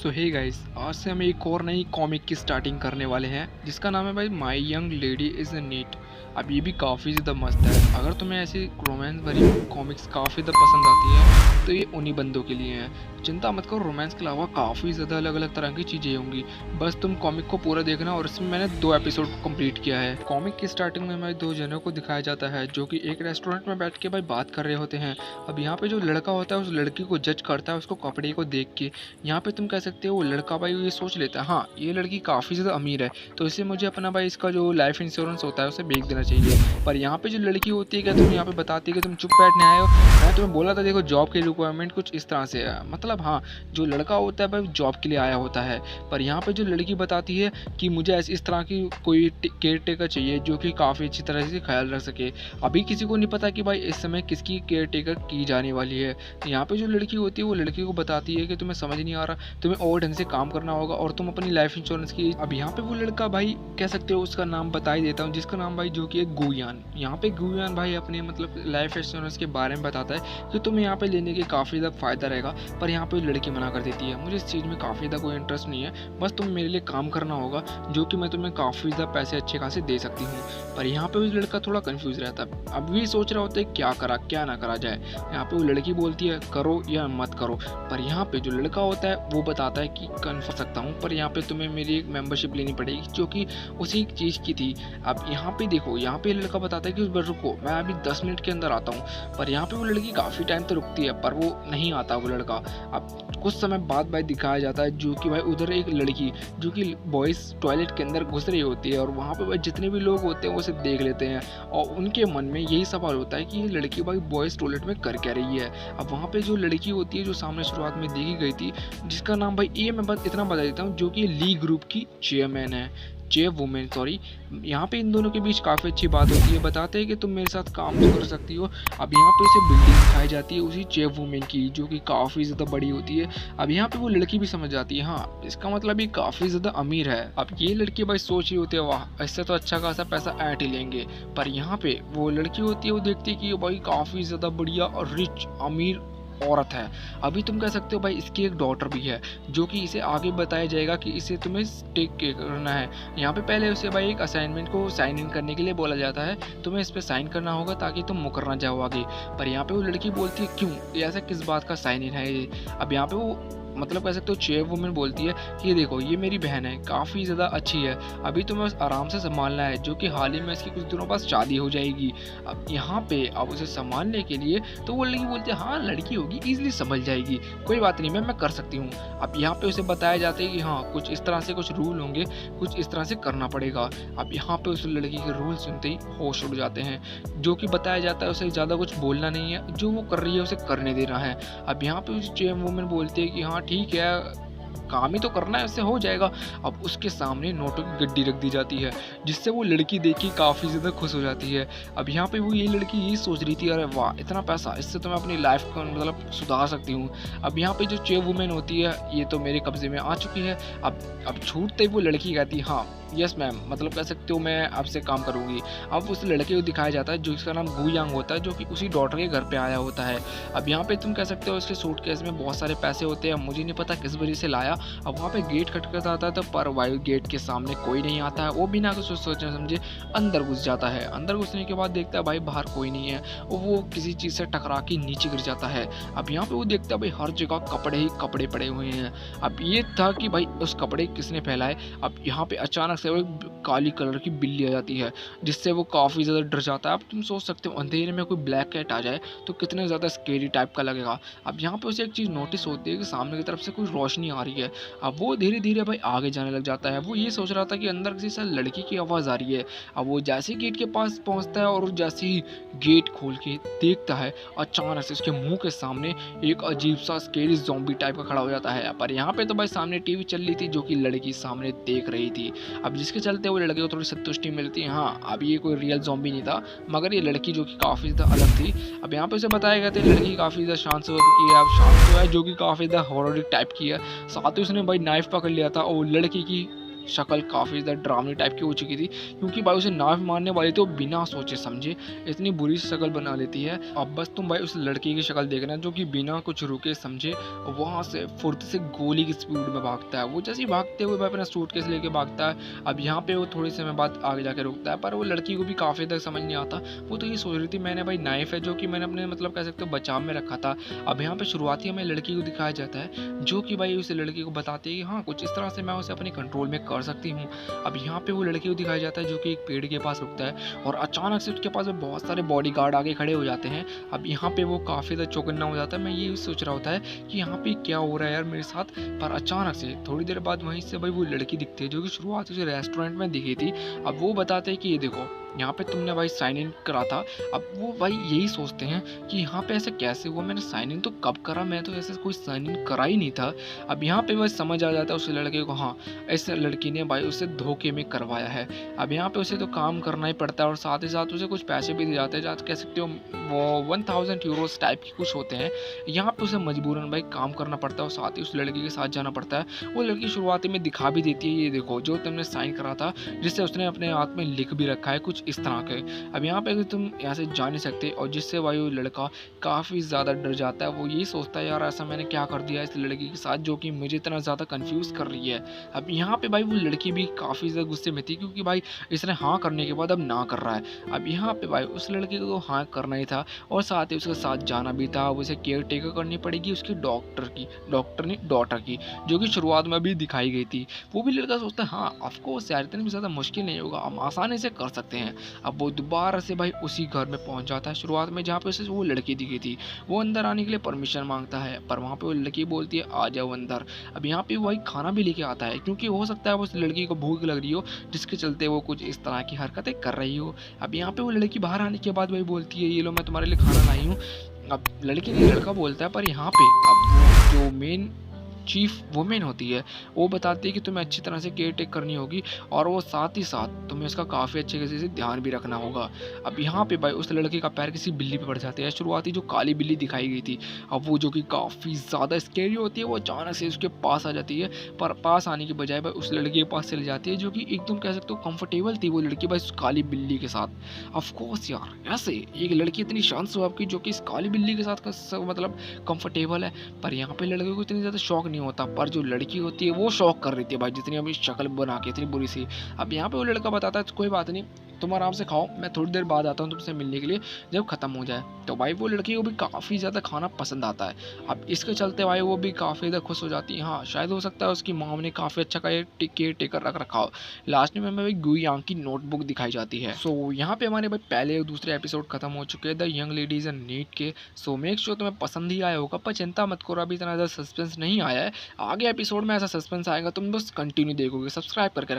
सो hey guys, आज से हम एक और नई कॉमिक की स्टार्टिंग करने वाले हैं जिसका नाम है भाई my young lady is a neat. अब ये भी काफ़ी ज़्यादा मस्त है। अगर तुम्हें ऐसी रोमांस भरी कॉमिक्स काफ़ी ज़्यादा पसंद आती है तो ये उन्हीं बंदों के लिए है। चिंता मत करो, रोमांस के अलावा काफ़ी ज़्यादा अलग अलग तरह की चीज़ें होंगी। बस तुम कॉमिक को पूरा देखना। और इसमें मैंने 2 एपिसोड को कंप्लीट किया है। कॉमिक की स्टार्टिंग में हमें 2 जनों को दिखाया जाता है जो कि एक रेस्टोरेंट में बैठ के भाई बात कर रहे होते हैं। अब यहाँ पे जो लड़का होता है उस लड़की को जज करता है उसको कपड़े को देख के। यहाँ पे तुम कह सकते हो वो लड़का भाई ये सोच लेता है, हाँ ये लड़की काफ़ी ज़्यादा अमीर है तो इसे मुझे अपना भाई इसका जो लाइफ इंश्योरेंस होता है उसे बेच देना चाहिए। पर यहाँ पे जो लड़की होती है, क्या तुम यहाँ पे बताती है कि तुम चुप बैठने आए हो। मैं तुम्हें बोला था देखो, जॉब की रिक्वायरमेंट कुछ इस तरह से है। मतलब हाँ, जो लड़का होता है भाई जॉब के लिए आया होता है। पर यहाँ पे जो लड़की बताती है कि मुझे ऐसी इस तरह की कोई केयर टेकर चाहिए जो कि काफ़ी अच्छी तरह से ख्याल रख सके। अभी किसी को नहीं पता कि भाई इस समय किसकी केयर टेकर की जाने वाली है। तो यहाँ पे जो लड़की होती है वो लड़की को बताती है कि तुम्हें समझ नहीं आ रहा, तुम्हें और ढंग से काम करना होगा और तुम अपनी लाइफ इंश्योरेंस की। अब यहाँ पे वो लड़का भाई कह सकते हो उसका नाम बता ही देता हूँ, जिसका नाम भाई जो कि है गुयान। यहाँ पे गुयान भाई अपने मतलब लाइफ इंश्योरेंस के बारे में बताता है कि तुम्हें यहाँ पे लेने के काफ़ी ज़्यादा फ़ायदा रहेगा। पर यहाँ पे लड़की मना कर देती है, मुझे इस चीज़ में काफ़ी ज़्यादा कोई इंटरेस्ट नहीं है, बस तुम मेरे लिए काम करना होगा जो कि मैं तुम्हें काफ़ी ज़्यादा पैसे अच्छे खासे दे सकती हूँ। पर यहाँ पे वो लड़का थोड़ा कन्फ्यूज़ रहता है। अब भी सोच रहा होता है क्या करा क्या ना करा जाए। यहाँ पे वो लड़की बोलती है करो या मत करो। पर यहाँ पे जो लड़का होता है वो बताता है कि कर सकता हूँ, पर यहाँ पे तुम्हें मेरी एक मेंबरशिप लेनी पड़ेगी जो कि उसी चीज़ की थी। अब यहाँ पे देखो, यहाँ पे लड़का बताता है कि उस बार रुको, मैं अभी 10 मिनट के अंदर आता हूँ। पर यहाँ पे वो लड़की काफ़ी टाइम तक रुकती है पर वो नहीं आता वो लड़का। अब कुछ समय बाद भाई दिखाया जाता है जो कि भाई उधर एक लड़की जो कि बॉयज़ टॉयलेट के अंदर घुस रही होती है और वहाँ पे भाई जितने भी लोग होते हैं वो उसे देख लेते हैं और उनके मन में यही सवाल होता है कि ये लड़की भाई बॉयज़ टॉयलेट में कर क्या रही है। अब वहाँ पे जो लड़की होती है जो सामने शुरुआत में देखी गई थी, जिसका नाम भाई ये मैं बस इतना बता देता हूँ, जो कि ली ग्रुप की चेयरमैन है, वुमेन सॉरी। यहाँ पे इन दोनों के बीच काफ़ी अच्छी बात होती है, बताते हैं कि तुम मेरे साथ काम तो कर सकती हो। अब यहाँ पे उसे बिल्डिंग दिखाई जाती है उसी चेव वुमेन की जो कि काफ़ी ज़्यादा बड़ी होती है। अब यहाँ पे वो लड़की भी समझ जाती है, हाँ इसका मतलब ये काफ़ी ज़्यादा अमीर है। अब ये लड़की भाई सोच रही होती है वाह इससे तो अच्छा खासा पैसा ऐंठ ही लेंगे। पर यहाँ पे वो लड़की होती है वो देखती है कि भाई काफ़ी ज़्यादा बढ़िया और रिच अमीर औरत है। अभी तुम कह सकते हो भाई इसकी एक डॉटर भी है जो कि इसे आगे बताया जाएगा कि इसे तुम्हें टेक केयर करना है। यहाँ पे पहले उसे भाई एक असाइनमेंट को साइन इन करने के लिए बोला जाता है, तुम्हें इस पे साइन करना होगा ताकि तुम मुकर ना जाओ आगे। पर यहाँ पे वो लड़की बोलती है क्यों, ये ऐसा किस बात का साइन इन है ये। अब यहाँ पे वो मतलब कह सकते हो चेयर वुमेन बोलती है कि ये देखो ये मेरी बहन है, काफ़ी ज़्यादा अच्छी है, अभी तुम्हें बस आराम से संभालना है, जो कि हाल ही में इसकी कुछ दिनों बाद शादी हो जाएगी। अब यहाँ पे अब उसे संभालने के लिए तो वो लड़की बोलती है हाँ लड़की होगी ईजिली संभल जाएगी, कोई बात नहीं मैं कर सकती हूँ। अब यहाँ पे उसे बताया जाता है कि हाँ कुछ इस तरह से कुछ रूल होंगे, कुछ इस तरह से करना पड़ेगा। अब यहाँ पे उस लड़की के रूल सुनते ही होश उड़ जाते हैं, जो कि बताया जाता है उसे ज़्यादा कुछ बोलना नहीं है, जो वो कर रही है उसे करने देना है। अब यहाँ पे उस चेयर वुमेन बोलती है कि हाँ ठीक है काम ही तो करना है, उससे हो जाएगा। अब उसके सामने नोटों की गड्डी रख दी जाती है जिससे वो लड़की देख के काफ़ी ज़्यादा खुश हो जाती है। अब यहाँ पे वो ये लड़की यही सोच रही थी अरे वाह इतना पैसा, इससे तो मैं अपनी लाइफ को मतलब सुधार सकती हूँ। अब यहाँ पे जो चेयर वुमेन होती है ये तो मेरे कब्जे में आ चुकी है। अब छूटते ही वो लड़की कहती है हाँ यस मैम, मतलब कह सकते हो मैं आपसे काम करूँगी। अब उस लड़के को दिखाया जाता है जो इसका नाम गुयांग होता है, जो कि उसी डॉटर के घर पे आया होता है। अब यहाँ पे तुम कह सकते हो इसके सूटकेस में बहुत सारे पैसे होते हैं, मुझे नहीं पता किस वजह से लाया। अब वहाँ पे गेट खटखटाता आता है तो पर वायु गेट के सामने कोई नहीं आता है, वो बिना कुछ सोचने समझे अंदर घुस जाता है। अंदर घुसने के बाद देखता है भाई बाहर कोई नहीं है और वो किसी चीज़ से टकरा के नीचे गिर जाता है। अब यहाँ पे वो देखता है भाई हर जगह कपड़े ही कपड़े पड़े हुए हैं। अब ये था कि भाई उस कपड़े किसने फैलाए। अब यहाँ पे अचानक से वो काली कलर की बिल्ली आ जाती है जिससे वो काफ़ी ज़्यादा डर जाता है। अब तुम सोच सकते हो अंधेरे में कोई ब्लैक कैट आ जाए तो कितने ज़्यादा स्केरी टाइप का लगेगा। अब यहाँ पे उसे एक चीज़ नोटिस होती है कि सामने की तरफ से कोई रोशनी आ रही है। अब वो धीरे धीरे भाई आगे जाने लग जाता है। वो ये सोच रहा था कि अंदर किसी से लड़की की आवाज़ आ रही है। अब वो जैसे ही गेट के पास पहुँचता है और जैसे ही गेट खोल के देखता है अचानक से उसके मुँह के सामने एक अजीब सा स्केरी ज़ॉम्बी टाइप का खड़ा हो जाता है। पर यहाँ पे तो भाई सामने टीवी चल रही थी जो कि लड़की सामने देख रही थी। अब जिसके चलते वो लड़के को थोड़ी संतुष्टि मिलती है, हाँ अब ये कोई रियल ज़ॉम्बी नहीं था मगर ये लड़की जो कि काफ़ी ज़्यादा अलग थी। अब यहाँ पे उसे बताया गया था लड़की काफ़ी ज़्यादा शांत स्वभाव की है, अब शांत तो है जो कि काफ़ी ज़्यादा हॉरर टाइप की है। साथ ही उसने भाई नाइफ पकड़ लिया था और लड़की की शक्ल काफ़ी ज़्यादा डरावनी टाइप की हो चुकी थी, क्योंकि भाई उसे नाव मारने वाली थी, वो बिना सोचे समझे इतनी बुरी शक्ल बना लेती है। अब बस तुम भाई उस लड़की की शक्ल देखना जो कि बिना कुछ रुके समझे वहाँ से फुर्ती से गोली की स्पीड में भागता है। वो जैसे ही भागते हुए भाई अपना सूटकेस लेके भागता है। अब यहाँ पे वो थोड़ी समय बाद आगे जाके रुकता है, पर वो लड़की को भी काफ़ी तक समझ नहीं आता। वो तो ये सोच रही थी मैंने भाई नाइफ है जो कि मैंने अपने मतलब कह सकते हो बचाव में रखा था। अब यहाँ पे शुरुआती हमें लड़की को दिखाया जाता है जो कि भाई उस लड़की को बताती है कि हाँ कुछ इस तरह से मैं उसे अपने कंट्रोल में कर सकती हूँ। अब यहाँ पे वो लड़की को दिखाया जाता है जो कि एक पेड़ के पास रुकता है और अचानक से उसके पास में बहुत सारे बॉडीगार्ड आगे खड़े हो जाते हैं। अब यहाँ पे वो काफ़ी ज़्यादा चौकन्ना हो जाता है। मैं ये सोच रहा होता है कि यहाँ पे क्या हो रहा है यार मेरे साथ, पर अचानक से थोड़ी देर बाद वहीं से भाई वो लड़की दिखती है जो कि शुरुआत से रेस्टोरेंट में दिखी थी। अब वो बताते हैं कि ये देखो यहाँ पे तुमने भाई साइन इन करा था। अब वो भाई यही सोचते हैं कि यहाँ पे ऐसे कैसे हुआ, मैंने साइन इन तो कब करा, मैं तो ऐसे कोई साइन इन करा ही नहीं था। अब यहाँ पे बस समझ आ जाता है उस लड़के को, हाँ इस लड़की ने भाई उसे धोखे में करवाया है। अब यहाँ पे उसे तो काम करना ही पड़ता है और साथ ही साथ उसे कुछ पैसे भी दिए जाते हैं, जहाँ कह सकते हो वो 1000 यूरोस टाइप के कुछ होते हैं। यहाँ पे उसे मजबूरन भाई काम करना पड़ता है और साथ ही उस लड़की के साथ जाना पड़ता है। वो लड़की शुरुआती में दिखा भी देती है, ये देखो जो तुमने साइन करा था, जिससे उसने अपने हाथ में लिख भी रखा है कुछ इस तरह के। अब यहाँ पे तुम यहाँ से जा नहीं सकते और जिससे भाई वो लड़का काफ़ी ज़्यादा डर जाता है। वो यही सोचता है यार ऐसा मैंने क्या कर दिया इस लड़की के साथ जो कि मुझे इतना ज़्यादा कंफ्यूज कर रही है। अब यहाँ पे भाई वो लड़की भी काफ़ी ज़्यादा गुस्से में थी, क्योंकि भाई इसने हाँ करने के बाद अब ना कर रहा है। अब यहाँ पे भाई उस लड़के को हाँ करना ही था और साथ ही उसके साथ जाना भी था। अब उसे केयर टेकर करनी पड़ेगी उसकी डॉक्टर नहीं डॉटर की, जो कि शुरुआत में भी दिखाई गई थी। वो भी लड़का सोचता है हाँ ऑफकोर्स यार इतनी भी ज़्यादा मुश्किल नहीं होगा, हम आसानी से कर सकते हैं। अब वो दोबारा से भाई उसी घर में पहुंच जाता है शुरुआत में जहाँ पे उसे वो लड़की दिखी थी। वो अंदर आने के लिए परमिशन मांगता है, पर वहाँ पे वो लड़की बोलती है आ जाओ अंदर। अब यहाँ पे वही खाना भी लेके आता है, क्योंकि हो सकता है उस लड़की को भूख लग रही हो, जिसके चलते वो कुछ इस तरह की हरकतें कर रही हो। अब यहाँ पे वो लड़की बाहर आने के बाद वही बोलती है ये लो मैं तुम्हारे लिए खाना लाई हूँ। अब लड़की ने लड़का बोलता है, पर यहाँ पे अब जो मेन चीफ वुमेन होती है वो बताती है कि तुम्हें अच्छी तरह से केयर टेक करनी होगी और वो साथ ही साथ तुम्हें इसका काफ़ी अच्छे से ध्यान भी रखना होगा। अब यहाँ पे भाई उस लड़के का पैर किसी बिल्ली पे पड़ जाता है, शुरुआती जो काली बिल्ली दिखाई गई थी। अब वो जो कि काफ़ी ज़्यादा स्केरी होती है वो अचानक से उसके पास आ जाती है, पर पास आने की बजाय भाई उस लड़की के पास चली जाती है जो कि एकदम कह सकते हो कंफर्टेबल थी वो लड़की भाई उस काली बिल्ली के साथ। ऑफकोर्स यार ऐसे एक लड़की इतनी शांत स्वभाव की जो कि इस काली बिल्ली के साथ मतलब कंफर्टेबल है, पर यहाँ पे लड़के को इतनी ज़्यादा शौक नहीं होता, पर जो लड़की होती है वो शौक कर रही थी भाई जितनी अभी शक्ल बना के इतनी बुरी सी। अब यहाँ पे वो लड़का बताता है कोई बात नहीं तुम आराम से खाओ, मैं थोड़ी देर बाद आता हूँ तुमसे मिलने के लिए जब खत्म हो जाए। तो भाई वो लड़की को भी काफ़ी ज़्यादा खाना पसंद आता है। अब इसके चलते भाई वो भी काफ़ी ज़्यादा खुश हो जाती है। हाँ शायद हो सकता है उसकी मॉम ने काफ़ी अच्छा केयर टेकर रख रखा हो। लास्ट में हमें भाई गुइयांग की नोटबुक दिखाई जाती है। सो यहाँ पे हमारे भाई पहले और दूसरे एपिसोड खत्म हो चुके हैं the young ladies and NEET के। सो मेक श्योर तुम्हें पसंद ही आया होगा, पर चिंता मत करो अभी इतना ज़्यादा सस्पेंस नहीं आया है। आगे एपिसोड में ऐसा सस्पेंस आएगा तुम बस कंटिन्यू देखोगे, सब्सक्राइब करके रखना।